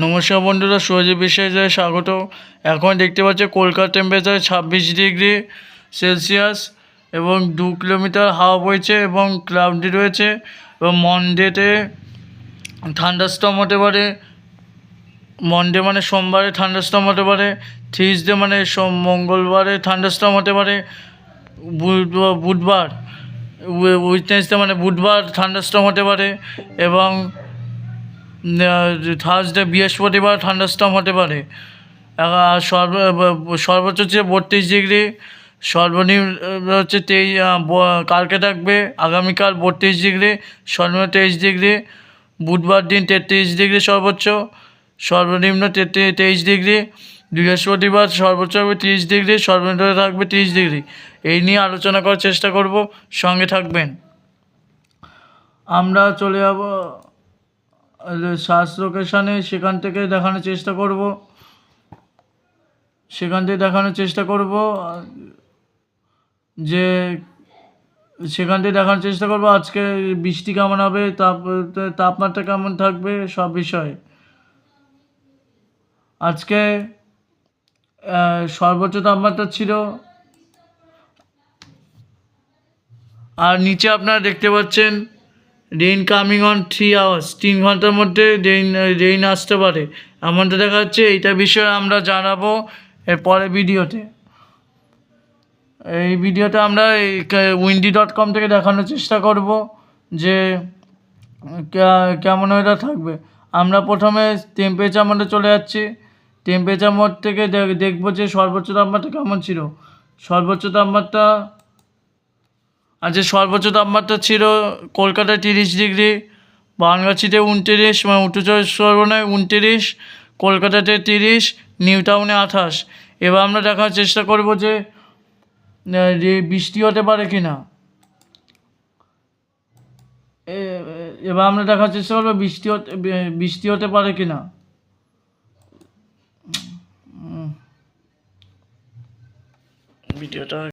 নমস্কার বন্ধুরা, সূর্য বিষয়ে স্বাগত। এখন দেখতে পাচ্ছি কলকাতা টেম্পারেচার 26 ডিগ্রি সেলসিয়াস এবং 2 কিলোমিটার হাওয়া বইছে এবং ক্লাউডি রয়েছে। এবং মনডেতে থান্ডারস্টর্ম হতে পারে। মনডে মানে সোমবারে থান্ডারস্টর্ম হতে পারে। টিউসডে মানে মঙ্গলবারে থান্ডারস্টর্ম হতে পারে। বুধবার উইকনেসডে মানে বুধবার থান্ডারস্টর্ম হতে পারে। এবং থার্সডে বৃহস্পতিবার থান্ডারস্টর্ম হতে পারে। সর্বোচ্চ হচ্ছে 32 ডিগ্রি, সর্বনিম্ন হচ্ছে কালকে থাকবে আগামীকাল 32 ডিগ্রি, সর্বনিম্ন 23 ডিগ্রি। বুধবার দিন 33 ডিগ্রি সর্বোচ্চ, সর্বনিম্ন 23 ডিগ্রি। বৃহস্পতিবার সর্বোচ্চ হবে 30 ডিগ্রি, সর্বনিম্ন থাকবে 30 ডিগ্রি। এই নিয়ে আলোচনা করার চেষ্টা করব, সঙ্গে থাকবেন। আমরা চলে যাব সার্চ লোকেশানে, সেখান থেকে দেখানোর চেষ্টা করব যে আজকে বৃষ্টি কেমন হবে, তাপমাত্রা কেমন থাকবে, সব বিষয়ে। আজকে সর্বোচ্চ তাপমাত্রা ছিল, আর নিচে আপনারা দেখতে পাচ্ছেন রেইন কামিং অন 3 আওয়ার্স, 3 ঘন্টার মধ্যে রেইন আসতে পারে এমনটা দেখা যাচ্ছে। এইটা বিষয়ে আমরা জানাবো এর পরের ভিডিওতে। এই ভিডিওতে আমরা windy.com থেকে দেখানোর চেষ্টা করব যে কেমন ওয়েদার থাকবে। আমরা প্রথমে টেম্পারেচার মোডে চলে যাচ্ছি। টেম্পারেচার মোড থেকে দেখব যে সর্বোচ্চ তাপমাত্রা কেমন ছিল। সর্বোচ্চ তাপমাত্রা ছিল কলকাতায় 30 ডিগ্রি, বারাণসীতে 29, মানে উত্তর চব্বিশ পরগনায় 29, কলকাতাতে 30, নিউ টাউনে 28। এবার আমরা দেখার চেষ্টা করব যে বৃষ্টি হতে পারে কি না। বৃষ্টি হতে পারে কি না। ভিডিওটা